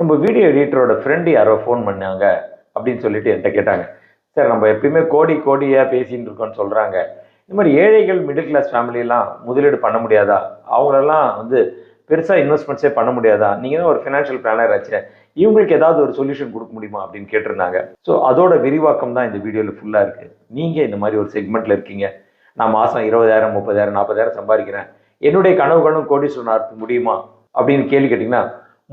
நம்ம video எடிட்டரோட friend யாரோ phone பண்ணாங்க அப்படின்னு சொல்லிட்டு என்கிட்ட கேட்டாங்க. சார், நம்ம எப்பயுமே கோடியாக பேசின்னு இருக்கோம்னு சொல்கிறாங்க. இந்த மாதிரி ஏழைகள் மிடில் கிளாஸ் ஃபேமிலியெல்லாம் முதலீடு பண்ண முடியாதா? அவங்களெல்லாம் பெருசாக இன்வெஸ்ட்மெண்ட்ஸே பண்ண முடியாதா? நீங்கள் தான் ஒரு ஃபினான்ஷியல் பிளானர் ஆச்சு, இவங்களுக்கு ஏதாவது ஒரு சொல்யூஷன் கொடுக்க முடியுமா அப்படின்னு கேட்டிருந்தாங்க. ஸோ அதோட விரிவாக்கம் தான் இந்த வீடியோவில் ஃபுல்லாக இருக்குது. நீங்கள் இந்த மாதிரி ஒரு செக்மெண்ட்டில் இருக்கீங்க, நான் மாதம் 20,000 30,000 40,000 சம்பாதிக்கிறேன், என்னுடைய கனவுகளும் கோடீஸ்வரன் ஆக முடியுமா அப்படின்னு கேள்வி கேட்டிங்கன்னா,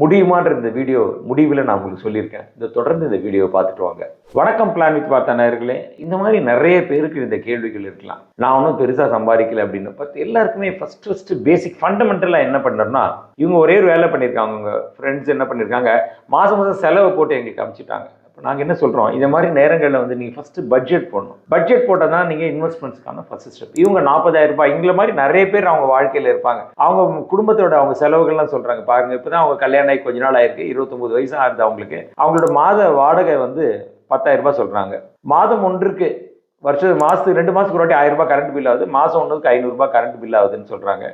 முடியுமான்ற இந்த வீடியோ முடிவில் நான் உங்களுக்கு சொல்லியிருக்கேன். இந்த தொடர்ந்து இந்த வீடியோவை பார்த்துட்டு வாங்க. வணக்கம் பிளான் வித் பார்த்தா நேயர்களே. இந்த மாதிரி நிறைய பேருக்கு இந்த கேள்விகள் இருக்கலாம். நான் ஒன்றும் பெருசாக சம்பாதிக்கல அப்படின்னு. பட் எல்லாருக்குமே ஃபர்ஸ்ட் பேசிக் ஃபண்டமெண்டலாக என்ன பண்ணுறோம்னா, இவங்க ஒரே ஒரு வேலை பண்ணியிருக்காங்க. அவங்க ஃப்ரெண்ட்ஸ் என்ன பண்ணியிருக்காங்க, மாதம் செலவை போட்டு எங்களுக்கு அனுப்பிச்சிட்டாங்க. நாங்கள் என்ன சொல்கிறோம், இந்த மாதிரி நேரங்களில் நீங்கள் ஃபஸ்ட்டு பட்ஜெட் போடணும். பட்ஜெட் போட்டால் தான் நீங்கள் இன்வெஸ்ட்மெண்ட்ஸ்க்கான ஃபர்ஸ்ட் ஸ்டெப். இவங்க 40,000 ரூபாய், இங்களை மாதிரி நிறைய பேர் அவங்க வாழ்க்கையில் இருப்பாங்க. அவங்க குடும்பத்தோட அவங்க செலவுகள்லாம் சொல்கிறாங்க. பாருங்கள், இப்போ தான் அவங்க கல்யாணம் ஆகி கொஞ்ச நாள் ஆயிருக்கு, 29 வயசு ஆகுது அவங்களுக்கு. அவங்களோட மாத வாடகை 10,000 ரூபாய் சொல்கிறாங்க. மாதம் ஒன்றுக்கு மாதத்துக்கு 2 மாதத்துக்கு ஒரு வாட்டி 1000 ரூபாய் கரண்ட் பில் ஆகுது. மாதம் ஒன்றுக்கு 500 ரூபாய் கரண்ட் பில் ஆகுதுன்னு சொல்கிறாங்க.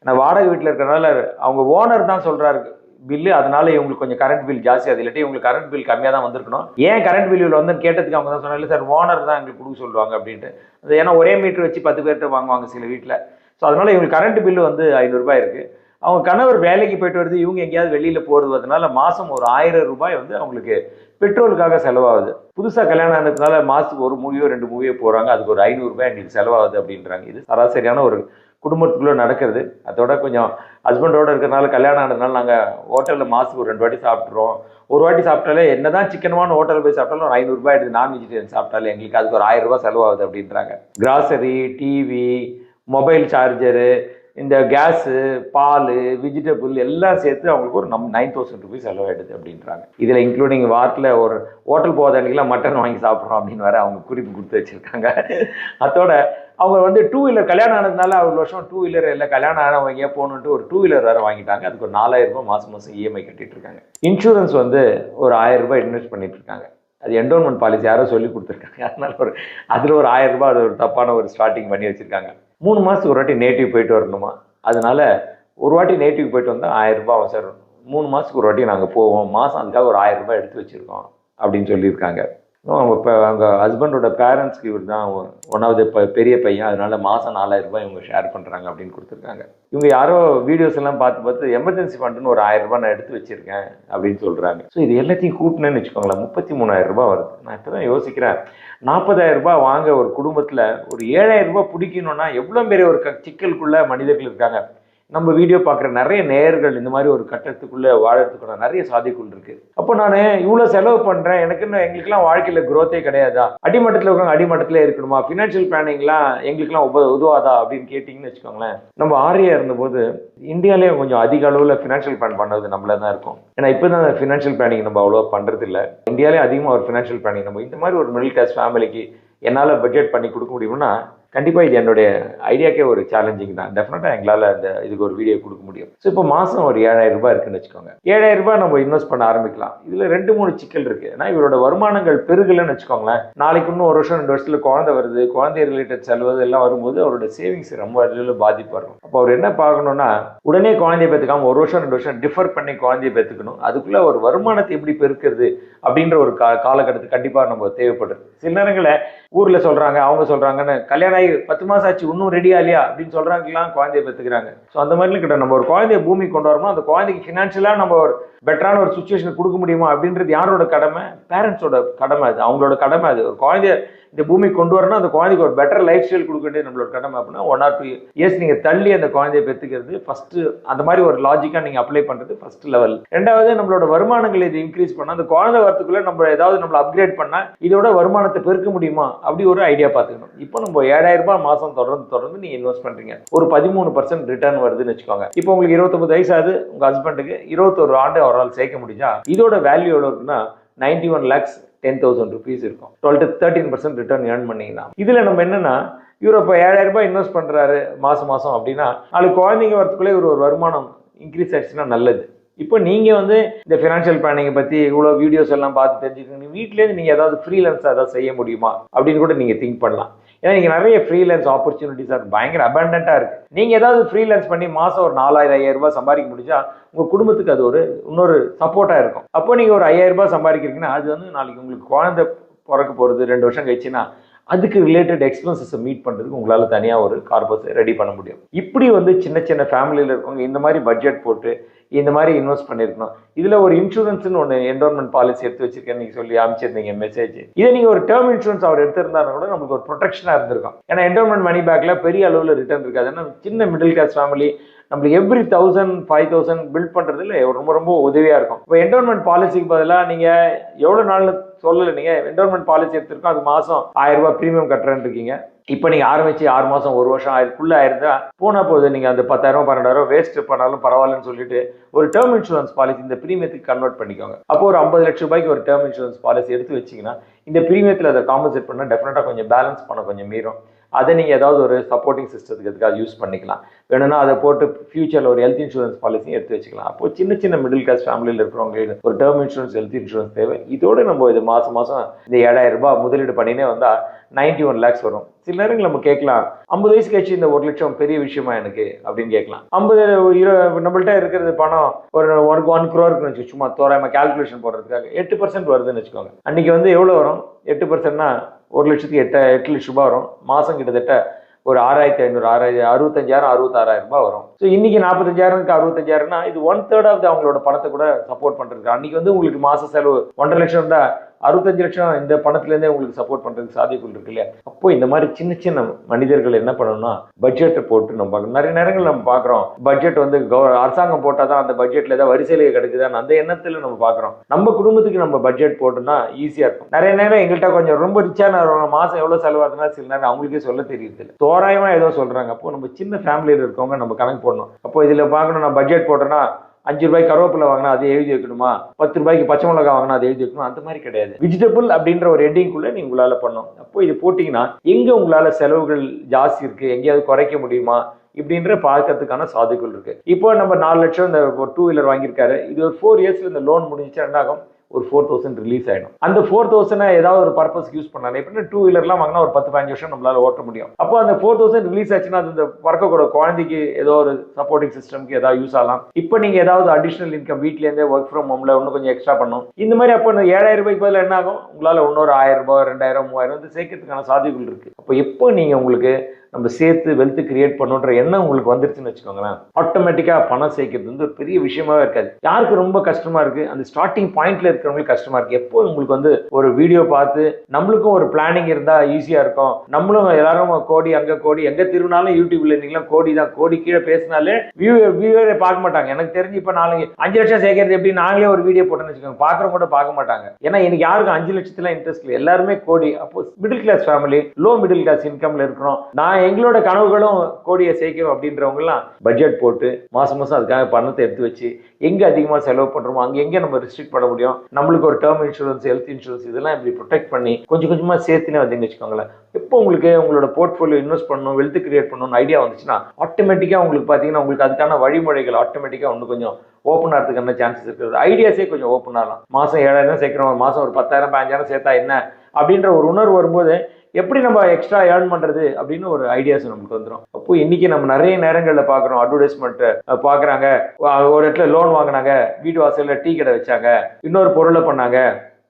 ஏன்னா வாடகை வீட்டில் இருக்கிறனால அவங்க ஓனர் தான் சொல்கிறாரு பில்லு, அதனால இவங்களுக்கு கொஞ்சம் கரண்ட் பில் ஜாஸ்தி ஆகுது, இல்லாட்டி இவங்களுக்கு கரண்ட் பில் கம்மியாக தான் வந்திருக்கணும். ஏன் கரண்ட் பில் இவ்வளோ வந்து கேட்டதுக்கு அவங்க தான் சொன்னாங்க, சார் ஓனர் தான் எங்களுக்கு கொடுக்க சொல்லுவாங்க அப்படின்ட்டு. அது ஏன்னா ஒரே மீட்டர் வச்சு 10 பேர்கிட்ட வாங்குவாங்க சில வீட்டில். ஸோ அதனால இவங்களுக்கு கரண்ட் பில்லு 500 ரூபாய் இருக்குது. அவங்க கணவர் வேலைக்கு போயிட்டு வருது, இவங்க எங்கேயாவது வெளியில் போகிறதுனால மாதம் ஒரு 1000 ரூபாய் அவங்களுக்கு பெட்ரோலுக்காக செலவாகுது. புதுசாக கல்யாணம் ஆனதுனால மாதத்துக்கு ஒரு மூவியோ 2 மூவியோ போகிறாங்க, அதுக்கு ஒரு 500 ரூபாய் எங்களுக்கு செலவாகுது அப்படின்றாங்க. இது சராசரியான ஒரு குடும்பத்துக்குள்ளே நடக்கிறது. அதோட கொஞ்சம் ஹஸ்பண்டோடு இருக்கிறனால, கல்யாணம் ஆனதுனால நாங்கள் ஹோட்டலில் மாதத்துக்கு ஒரு 2 வாட்டி சாப்பிட்றோம். ஒரு வாட்டி சாப்பிட்டாலே என்ன தான் சிக்கனமான ஹோட்டலில் போய் சாப்பிட்டாலும் ஒரு 500 ரூபாய் எடுத்து, நான் வெஜிடேரியன் சாப்பிட்டாலே எங்களுக்கு அதுக்கு ஒரு 1000 ரூபாய் செலவாகுது அப்படின்றாங்க. கிராசரி, டிவி, மொபைல் சார்ஜரு, இந்த கேஸு, பால், வெஜிடபிள் எல்லாம் சேர்த்து அவங்களுக்கு ஒரு 9,000 ரூபீஸ் செலவாயிடுது அப்படின்றாங்க. இதில் இன்க்ளூடிங் வாரத்தில் ஒரு ஹோட்டல் போகாத அன்றைக்கெலாம் மட்டன் வாங்கி சாப்பிட்றோம் அப்படின்னு வேறு அவங்க குறிப்பு கொடுத்து வச்சுருக்காங்க. அதோட அவங்க 2 வீலர் கல்யாணம் ஆனதுனால ஒரு வருஷம் 2 வீலர் இல்லை, கல்யாணம் ஆனவங்க போகணுன்ட்டு ஒரு 2 வீலர் வேறு வாங்கிட்டாங்க. அதுக்கு ஒரு 4,000 ரூபாய் மாதம் இஎம்ஐ கட்டிட்டு இருக்காங்க. இன்சூரன்ஸ் ஒரு 1000 ரூபாய் இன்வெஸ்ட் பண்ணிட்டு இருக்காங்க. அது என்டோன்மெண்ட் பாலிசி யாரோ சொல்லி கொடுத்துருக்காங்க. அதனால அதில் ஒரு 1000 ரூபாய் அது ஒரு தப்பான ஒரு ஸ்டார்டிங் பண்ணி வச்சுருக்காங்க. 3 மாதத்துக்கு ஒரு வாட்டி நேட்டிவ் போயிட்டு வரணுமா, அதனால ஒரு வாட்டி நேட்டிவ் போயிட்டு வந்தால் 1000 ரூபாய் ஆகும் சார். 3 மாதத்துக்கு ஒரு வாட்டி நாங்கள் போவோம், மாதம் அதுக்காக ஒரு 1000 ரூபாய் எடுத்து வச்சுருக்கோம் அப்படின்னு சொல்லியிருக்காங்க. இப்போ அவங்க ஹஸ்பண்டோட பேரண்ட்ஸ்க்கு இவர் தான் ஒன்றாவது பெரிய பையன், அதனால மாதம் 4,000 ரூபாய் இவங்க ஷேர் பண்ணுறாங்க அப்படின்னு கொடுத்துருக்காங்க. இவங்க யாரோ வீடியோஸ் எல்லாம் பார்த்து எமர்ஜென்சி ஃபண்டுன்னு ஒரு 1000 ரூபாய் நான் எடுத்து வச்சிருக்கேன் அப்படின்னு சொல்கிறாங்க. ஸோ இது எல்லாத்தையும் கூட்டினேன்னு வச்சுக்கோங்களேன், 33,000 ரூபாய் வருது. நான் இப்போ தான் யோசிக்கிறேன், 40,000 ரூபாய் வாங்க ஒரு குடும்பத்தில் ஒரு 7,000 ரூபாய் பிடிக்கணும்னா எவ்வளோ பெரிய ஒரு சிக்கலுக்குள்ள மனிதர்கள் இருக்காங்க. நம்ம வீடியோ பார்க்குற நிறைய நேயர்கள் இந்த மாதிரி ஒரு கட்டத்துக்குள்ளே வாழறதுக்குள்ள நிறைய சாதிக்குள் இருக்குது. அப்போ நான் இவ்வளோ செலவு பண்ணுறேன், எங்களுக்கெல்லாம் வாழ்க்கையில் குரோத்தே கிடையாதா? அடிமட்டத்தில் இருக்கிறவங்க அடிமட்டத்தில் இருக்கணுமா? ஃபினான்ஷியல் பிளானிங்லாம் எங்களுக்கெல்லாம் உதவாதா அப்படின்னு கேட்டிங்கன்னு வச்சுக்கோங்களேன். நம்ம ஆரியா இருந்தபோது இந்தியாவிலே கொஞ்சம் அதிக அளவில் ஃபினான்ஷியல் பிளான் பண்ணது நம்மள தான் இருக்கும். ஏன்னா இப்போ தான் ஃபினான்ஷியல் பிளானிங் நம்ம அவ்வளோ பண்ணுறது இல்லை. இந்தியாவிலே அதிகமாக ஒரு ஃபினான்ஷியல் பிளானிங் நம்ம இந்த மாதிரி ஒரு மிடில் கிளாஸ் ஃபேமிலிக்கு என்னால் பட்ஜெட் பண்ணி கொடுக்க முடியும்னா கண்டிப்பாக இது என்னுடைய ஐடியாக்கே ஒரு சேலஞ்சிங் தான். டெஃபினட்டாக எங்களால் இதுக்கு ஒரு வீடியோ கொடுக்க முடியும். ஸோ இப்போ மாதம் ஒரு 7,000 ரூபாய் இருக்குன்னு வச்சுக்கோங்க. 7,000 ரூபாய் நம்ம இன்வெஸ்ட் பண்ண ஆரம்பிக்கலாம். இதில் 2-3 சிக்கல் இருக்குது. ஏன்னா இவரோட வருமானங்கள் பெருகலைன்னு வச்சுக்கோங்களேன், நாளைக்கு இன்னும் 1 வருஷம் 2 வருஷத்தில் குழந்தை வருது, குழந்தை ரிலேட்டட் செலவு எல்லாம் வரும்போது அவரோட சேவிங்ஸ் ரொம்ப அதில் பாதிப்பு வரும். அப்போ அவர் என்ன பார்க்கணும்னா, உடனே குழந்தைய பெற்றுக்காம 1 வருஷம் 2 வருஷம் டிஃபர் பண்ணி குழந்தைய பெற்றுக்கணும். அதுக்குள்ளே ஒரு வருமானத்தை எப்படி பெருக்கிறது அப்படின்ற ஒரு காலகட்டத்துக்கு கண்டிப்பாக நம்ம தேவைப்படுது. சில நேரங்களில் ஊரில் சொல்கிறாங்க, அவங்க சொல்கிறாங்கன்னு கல்யாணம் ஆகி 10 மாதம் ஆச்சு இன்னும் ரெடியா இல்லையா அப்படின்னு சொல்கிறாங்கலாம் குழந்தைய பெற்றுக்கிறாங்க. ஸோ அந்த மாதிரிலாம் கிட்ட நம்ம ஒரு குழந்தைய பூமி கொண்டு வரணும். அந்த குழந்தைக்கு ஃபினான்ஷியலாக நம்ம ஒரு பெட்டரான ஒரு சுச்சுவேஷன் கொடுக்க முடியுமா அப்படின்றது யாரோட கடமை? பேரண்ட்ஸோட கடமை. அது அவங்களோட கடமை. அது ஒரு குழந்தைய இந்த பூமி கொண்டு வரணும், அந்த குழந்தைக்கு ஒரு பெட்டர் லைஃப் ஸ்டைல் கொடுக்க வேண்டியது நம்மளோட கடமை. அப்படின்னா 1 or 2 இயர்ஸ் நீங்கள் தள்ளி அந்த குழந்தைய பெற்றுக்கிறது ஃபர்ஸ்ட். அந்த மாதிரி ஒரு லாஜிக்காக நீங்கள் அப்ளை பண்ணுறது ஃபர்ஸ்ட் லெவல். 2வது, நம்மளோட வருமானங்களை இது இன்க்ரீஸ் பண்ணால் அந்த குழந்தை வரத்துக்குள்ளே நம்ம ஏதாவது நம்மளை அப்கிரேட் பண்ணால் இதோட வருமானத்தை பெருக்க முடியுமா அப்படி ஒரு ஐடியா பார்த்துக்கணும். இப்போ நம்ம 7,000 ரூபாய் மாதம் தொடர்ந்து நீங்கள் இன்வெஸ்ட் பண்ணுறீங்க, ஒரு 13% ரிட்டர்ன் வருதுன்னு வச்சுக்கோங்க. இப்போ உங்களுக்கு 29 வயசாகுது, உங்கள் ஹஸ்பண்டுக்கு 21 ஆண்டு அவரால் சேர்க்க முடிஞ்சா இதோட வேல்யூ எவ்வளோ இருக்குன்னா 91 lakhs 10,000 rupees இருக்கும். 12-13% ரிட்டர்ன் ஏர்ன் பண்ணீங்கன்னா இதில் நம்ம என்னன்னா, இவர் இப்போ 7,000 ரூபாய் இன்வெஸ்ட் பண்ணுறாரு மாதம் அப்படின்னா, நாளைக்கு குழந்தைங்க வரத்துக்குள்ளே ஒரு வருமானம் இன்க்ரீஸ் ஆயிடுச்சுன்னா நல்லது. இப்போ நீங்கள் இந்த ஃபினான்ஷியல் பிளானிங்கை பற்றி இவ்வளோ வீடியோஸ் எல்லாம் பார்த்து தெரிஞ்சுக்கணும். வீட்டிலேருந்து நீங்கள் ஏதாவது ஃப்ரீலான்ஸாக ஏதாவது செய்ய முடியுமா அப்படின்னு கூட நீங்கள் திங்க் பண்ணலாம். ஏன்னா இங்கே நிறைய ஃப்ரீலான்ஸ் ஆப்பர்ச்சுனிட்டிஸ் பயங்கர அபண்டண்ட்டாக இருக்குது. நீங்கள் ஏதாவது ஃப்ரீலான்ஸ் பண்ணி மாதம் ஒரு 4000-5000 ரூபாய் சம்பாதிக்க முடிஞ்சா உங்கள் குடும்பத்துக்கு அது ஒரு இன்னொரு சப்போர்ட்டாக இருக்கும். அப்போ நீங்கள் ஒரு 5000 ரூபாய் சம்பாதிக்கிறீங்கன்னா அது வந்து நாளைக்கு உங்களுக்கு குழந்தை பிறக்க போகிறது 2 வருஷம் கழிச்சுன்னா அதுக்கு ரிலேட்டட் எக்ஸ்பென்சஸை மீட் பண்ணுறதுக்கு உங்களால் தனியாக ஒரு கார்பஸ் ரெடி பண்ண முடியும். இப்படி வந்து சின்ன சின்ன ஃபேமிலியில் இருக்கவங்க இந்த மாதிரி பட்ஜெட் போட்டு இந்த மாதிரி இன்வெஸ்ட் பண்ணியிருக்கணும். இதில் ஒரு இன்சூரன்ஸ்னு ஒன்று என்டோன்மெண்ட் பாலிசி எடுத்து வச்சிருக்கேன்னு நீங்கள் சொல்லி அமைச்சிருந்தீங்க மெசேஜ். இதை நீங்கள் ஒரு டேர்ம் இன்சூரன்ஸ் அவர் எடுத்திருந்தாலும் கூட நமக்கு ஒரு ப்ரொடெக்ஷனாக இருந்திருக்கும். ஏன்னா என்டோன்மெண்ட் மணி பேக்கில் பெரிய அளவில் ரிட்டர்ன் இருக்காது. ஏன்னா சின்ன மிடில் கிளாஸ் ஃபேமிலி நம்மளுக்கு எவ்ரி 1000 5000 பில்ட் பண்ணுறதுல ரொம்ப ரொம்ப உதவியாக இருக்கும். இப்போ என்டோன்மெண்ட் பாலிசிக்கு பதிலாக நீங்கள் எவ்வளோ நாள் சொல்லலை, நீங்கள் என்டோன்மெண்ட் பாலிசி எடுத்திருக்கோம் அது மாதம் 1000 ரூபாய் ப்ரீமியம் கட்டுறேன்னு இருக்கீங்க. இப்போ நீங்கள் ஆரம்பிச்சு 6 மாதம் 1 வருஷம் அதுக்குள்ளே ஆயிருந்தா போனால் போகுது. நீங்கள் அந்த 10,000 12,000 வேஸ்ட் பண்ணாலும் பரவாயில்லன்னு சொல்லிட்டு ஒரு டேர்ம் இன்சூரன்ஸ் பாலிசி இந்த ப்ரீமியத்துக்கு கன்வெர்ட் பண்ணிக்கோங்க. அப்போ ஒரு 50 லட்சம் ரூபாய்க்கு ஒரு டேர்ம் இன்சூரன்ஸ் பாலிசி எடுத்து வச்சிங்கன்னா இந்த ப்ரீமியத்தில் அதை காம்பன்சேட் பண்ணால் டெஃபினட்டாக கொஞ்சம் பேலன்ஸ் பண்ண கொஞ்சம் மீறும். அதை நீங்கள் ஏதாவது ஒரு சப்போர்ட்டிங் சிஸ்டத்துக்கு எதுக்காக யூஸ் பண்ணிக்கலாம். வேணும்னா அதை போட்டு ஃபியூச்சரில் ஒரு ஹெல்த் இன்சூரன்ஸ் பாலிசியும் எடுத்து வச்சுக்கலாம். அப்போ சின்ன சின்ன மிடில் கிளாஸ் ஃபேமிலியில் இருக்கிறவங்க ஒரு டேர்ம் இன்சூரன்ஸ் ஹெல்த் இன்சூரன்ஸ் தேவை. இதோடு நம்ம இது மாதம் இந்த 7000 ரூபாய் முதலீடு பண்ணினே வந்தால் 91 lakhs வரும். சில நேரங்கள் நம்ம கேட்கலாம் 50 வயசு கழிச்சு இந்த 1 லட்சம் பெரிய விஷயமா எனக்கு அப்படின்னு கேட்கலாம். 50 நம்மள்ட்ட இருக்கிறது பணம் ஒரு 1 crore இருக்குன்னு சும்மா தோராயமா கால்குலேஷன் போடுறதுக்காக 8% வருதுன்னு வச்சுக்கோங்க. அன்னைக்கு வந்து எவ்வளோ வரும்? 8%னா 1 லட்சத்துக்கு 8 லட்சம் ரூபாய் வரும். மாதம் கிட்டத்தட்ட ஒரு 6500 65,000 66,000 ரூபாய் வரும். ஸோ இன்னைக்கு 45,000க்கு 65,000னா இது 1/3 ஆஃப் அவங்களோட பணத்தை கூட சப்போர்ட் பண்ணுறதுக்கு. அன்னைக்கு வந்து உங்களுக்கு மாச செலவு 1.5 லட்சம் இருந்தால் 65 லட்சம் இந்த பணத்துலேருந்தே உங்களுக்கு சப்போர்ட் பண்ணுறதுக்கு சாத்தியக்குள் இருக்கு இல்லையா? அப்போ இந்த மாதிரி சின்ன சின்ன மனிதர்கள் என்ன பண்ணணும்னா பட்ஜெட்டை போட்டு நம்ம நிறைய நேரங்கள் நம்ம பார்க்குறோம். பட்ஜெட் வந்து அரசாங்கம் போட்டால் தான் அந்த பட்ஜெட்டில் ஏதாவது வரிசையிலே கிடைக்குதான்னு அந்த எண்ணத்தில் நம்ம பார்க்குறோம். நம்ம குடும்பத்துக்கு நம்ம பட்ஜெட் போட்டோம்னா ஈஸியாக இருக்கும். நிறைய நேரம் எங்கள்கிட்ட கொஞ்சம் ரொம்ப ரிச்சான மாதம் எவ்வளோ செலவாகுதுன்னா சில நேரம் அவங்களுக்கே சொல்ல தெரியுது, தோராயமாக ஏதோ சொல்கிறாங்க. அப்போ நம்ம சின்ன ஃபேமிலியில் இருக்கவங்க நம்ம கணக்கு போடணும். அப்போ இதில் பார்க்கணும், நான் பட்ஜெட் போட்டேன்னா 5 ரூபாய்க்கு கருவேப்பிலை வாங்கினா அதை எழுதி வைக்கணுமா, 10 ரூபாய்க்கு பச்சை மிளகாய் வாங்கினா அதை எழுதி வைக்கணும், அந்த மாதிரி கிடையாது. வெஜிடபிள் அப்படின்ற ஒரு ஹெட்டிங்குள்ள நீங்க உங்களால பண்ணணும். அப்போ இது போட்டீங்கன்னா எங்க உங்களால செலவுகள் ஜாஸ்தி இருக்கு, எங்கேயாவது குறைக்க முடியுமா இப்படின்ற பார்க்கறதுக்கான சாத்தியங்கள் இருக்கு. இப்போ நம்ம 4 லட்சம் இந்த 2 வீலர் வாங்கியிருக்காரு. இது ஒரு 4 இயர்ஸ்ல இந்த லோன் முடிஞ்சுச்சா என்னாகும்? ஒரு 4,000 ரிலீஸ் ஆயிடும். அந்த 4,000 ஏதாவது ஒரு பர்பஸ்க்கு யூஸ் பண்ணலாம். எப்படின்னா 2 வீலர்லாம் வாங்கினா ஒரு 10-15 வருஷம் நம்மளால ஓட்ட முடியும். அப்போ அந்த 4,000 ரிலீஸ் ஆச்சுன்னா அது இந்த பிறக்கக்கூட குழந்தைக்கு ஏதோ ஒரு சப்போர்ட்டிங் சிஸ்டம்க்கு ஏதாவது யூஸ் ஆகலாம். இப்போ நீங்க ஏதாவது அடிஷனல் இன்கம் வீட்ல இருந்தே ஒர்க் ஃப்ரம் ஹோம்ல இன்னும் கொஞ்சம் எக்ஸ்ட்ரா பண்ணணும். இந்த மாதிரி அப்போ இந்த 7,000 ரூபாய்க்கு பதில் என்ன ஆகும்? உங்களால இன்னொரு 1,000 ரூபாய் 2,000 3,000 வந்து சேர்க்கறதுக்கான சாத்தியங்கள் இருக்கு. அப்போ எப்போ நீங்க உங்களுக்கு நம்ம சேர்த்து வெல்த் கிரியேட் பண்ணுன்ற எண்ணம் உங்களுக்கு வந்துருச்சுன்னு வச்சுக்கோங்களேன், ஆட்டோமேட்டிக்கா பணம் சேர்க்கிறது வந்து ஒரு பெரிய விஷயமாவே இருக்காது. யாருக்கு ரொம்ப கஷ்டமா இருக்கு? அந்த ஸ்டார்டிங் பாயிண்ட்ல இருக்கிறவங்களுக்கு கஷ்டமா இருக்கு. எப்போ உங்களுக்கு வந்து ஒரு வீடியோ பார்த்து நம்மளுக்கும் ஒரு பிளானிங் இருந்தா ஈஸியா இருக்கும். நம்மளும் எல்லாரும் கோடி அங்க கோடி எங்க திரும்பினாலும் யூடியூப்ல நீங்களாம் கோடி தான், கோடி கீழே பேசினாலே வியூவரே பார்க்க மாட்டாங்க. எனக்கு தெரிஞ்சு இப்ப 5 லட்சம் சேர்க்கறது எப்படி நாங்களே ஒரு வீடியோ போட்டோன்னு வச்சுக்கோங்க, பாக்குறவங்க கூட பார்க்க மாட்டாங்க. ஏன்னா இன்னைக்கு யாருக்கும் 5 லட்சத்துல இன்ட்ரெஸ்ட் இல்லை, எல்லாருமே கோடி. அப்போ middle class family, low middle class இன்கம்ல இருக்கிறோம். நான் எங்களோட கனவுகளும் கோடியை சேர்க்கணும் அப்படின்றவங்க எல்லாம் பட்ஜெட் போட்டு மாசம் அதுக்காக பணத்தை எடுத்து வச்சு எங்க அதிகமா செலவு பண்றோமோ அங்க எங்க நம்ம ரெஸ்ட்ரிக்ட் பண்ண முடியும், நம்மளுக்கு ஒரு டேர்ம் இன்சூரன்ஸ் ஹெல்த் இன்சூரன்ஸ் இதெல்லாம் இப்படி ப்ரொடெக்ட் பண்ணி கொஞ்சம் கொஞ்சமா சேர்த்துனே வந்தீங்கன்னு வச்சுக்கோங்களேன். எப்போ உங்களுக்கு உங்களோட போர்ட்ஃபோலியோ இன்வெஸ்ட் பண்ணணும், வெல்த் கிரியேட் பண்ணணும்னு ஐடியா வந்துச்சுன்னா ஆட்டோமேட்டிக்கா உங்களுக்கு பாத்தீங்கன்னா உங்களுக்கு அதுக்கான வழிமுறைகள் ஆட்டோமேட்டிக்கா இன்னும் கொஞ்சம் ஓப்பன் ஆகிறதுக்கான சான்சஸ் இருக்குது. ஐடியாஸே கொஞ்சம் ஓப்பன் ஆகலாம். மாசம் 7,000 சேர்க்கிறோம், மாசம் ஒரு 10,000 15,000 சேர்த்தா என்ன அப்படின்ற ஒரு உணர்வு வரும்போது எப்படி நம்ம எக்ஸ்ட்ரா ஏர்ன் பண்றது அப்படின்னு ஒரு ஐடியாஸ் நமக்கு வந்துடும். அப்போ இன்னைக்கு நம்ம நிறைய நேரங்களில் பார்க்குறோம், அட்வர்டைஸ்மெண்ட் பார்க்குறாங்க, ஒரு இடத்துல லோன் வாங்கினாங்க, வீட்டு வாசல்ல டீ கடை வச்சாங்க, இன்னொரு பொருளை பண்ணாங்க,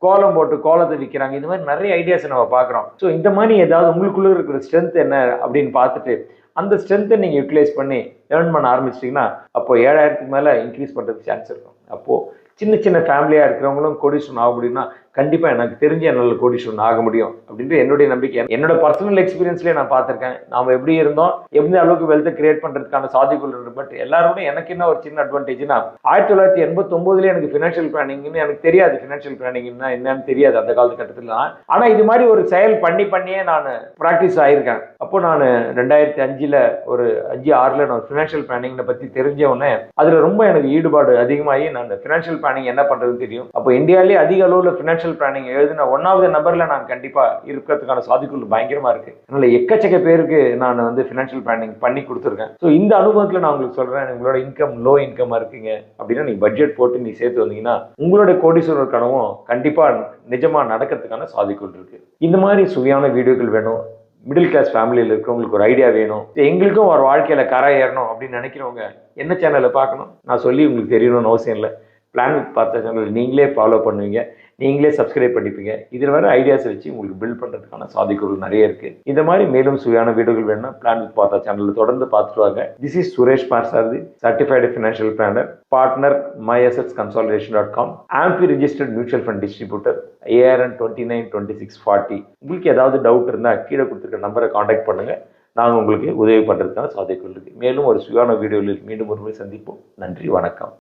கோலம் போட்டு கோலத்தை விற்கிறாங்க. இந்த மாதிரி நிறைய ஐடியாஸ் நம்ம பார்க்குறோம். ஸோ இந்த மாதிரி ஏதாவது உங்களுக்குள்ள இருக்கிற ஸ்ட்ரென்த் என்ன அப்படின்னு பார்த்துட்டு அந்த ஸ்ட்ரென்த்தை நீங்கள் யூட்டிலைஸ் பண்ணி ஏர்ன் பண்ண ஆரம்பிச்சிட்டிங்கன்னா அப்போ 7,000க்கு மேலே இன்க்ரீஸ் பண்ணுறதுக்கு சான்ஸ் இருக்கும். அப்போது சின்ன சின்ன ஃபேமிலியாக இருக்கிறவங்களும் கோடீஸ்வரன் ஆக முடியும்னா கண்டிப்பாக எனக்கு தெரிஞ்ச என்னால் கோடீஸ்வரன் ஆக முடியும் அப்படின்ட்டு என்னுடைய நம்பிக்கை. என்னோட பர்சனல் எக்ஸ்பீரியன்ஸ்லேயே நான் பார்த்துருக்கேன். நாம் எப்படி இருந்தோம், எந்த அளவுக்கு வெல்த்தை கிரியேட் பண்ணுறதுக்கான சாத்தியங்கள் இருக்குது. பட் எல்லாரோட எனக்கு என்ன ஒரு சின்ன அட்வான்டேஜ்னா 1989 எனக்கு ஃபினான்ஷியல் பிளானிங்னு எனக்கு தெரியாது. ஃபினான்ஷியல் பிளானிங்னா என்னன்னு தெரியாது அந்த காலகட்டத்தில். ஆனால் இது மாதிரி ஒரு செயல் பண்ணியே நான் ப்ராக்டிஸ் ஆகியிருக்கேன். அப்போ நான் 2005 ஒரு 5-6 நான் ஃபினான்ஷியல் பிளானிங்கை பற்றி தெரிஞ்ச உடனே அதில் ரொம்ப எனக்கு ஈடுபாடு அதிகமாகி நான் ஃபினான்ஷியல் பிளானிங் என்ன பண்ணுறதுன்னு தெரியும். அப்போ இந்தியாவிலே அதிக அளவில் ஃபினான்ஷியல் பிளானிங் எழுதின 1வது நம்பர்ல நான் கண்டிப்பா இருக்கிறதுக்கான சாத்தியக்கூறு பயங்கரமா இருக்கு. அதனால எக்கச்சக்க பேருக்கு நான் வந்து ஃபினான்ஷியல் பிளானிங் பண்ணி கொடுத்துருக்கேன். ஸோ இந்த அனுபவத்துல நான் உங்களுக்கு சொல்றேன், உங்களோட இன்கம் லோ இன்கமா இருக்கீங்க அப்படின்னா நீ பட்ஜெட் போட்டு நீ சேர்த்து வந்தீங்கன்னா உங்களோட கோடீஸ்வரர் கனவும் கண்டிப்பா நிஜமா நடக்கிறதுக்கான சாத்தியக்கூறு இருக்கு. இந்த மாதிரி சுவையான வீடியோக்கள் வேணும், மிடில் கிளாஸ் ஃபேமிலியில் இருக்கிறவங்களுக்கு ஒரு ஐடியா வேணும், எங்களுக்கும் ஒரு வாழ்க்கையில் கரை ஏறணும் அப்படின்னு நினைக்கிறவங்க என்ன சேனலை பார்க்கணும்? நான் சொல்லி உங்களுக்கு தெரியணும்னு அவசியம் இல்லை. பிளான் வித் பார்த்தா சேனல் நீங்களே ஃபாலோ பண்ணுவீங்க, நீங்களே சப்ஸ்கிரைப் பண்ணிப்பீங்க. இதில் வர ஐடியாஸ் வச்சு உங்களுக்கு பில்ட் பண்ணுறதுக்கான சாத்தியக்கூறுகள் நிறைய இருக்குது. இந்த மாதிரி மேலும் சுவையான வீடியோகள் வேணும்னா பிளான் வித் பார்த்தா சேனலில் தொடர்ந்து பார்த்துட்டு வாங்க. This is Suresh Parthasarathy, certified financial planner, partner myAssetsConsolidation.com, AMFI registered mutual fund distributor, ARN 292640. உங்களுக்கு ஏதாவது டவுட் இருந்தால் கீழே கொடுத்துருக்க நம்பரை காண்டாக்ட் பண்ணுங்கள். நாங்கள் உங்களுக்கு உதவி பண்ணுறதுக்கான சாத்தியக்கூறு இருக்குது. மேலும் ஒரு சுவையான வீடியோவில் மீண்டும் ஒருமுறை சந்திப்போம். நன்றி, வணக்கம்.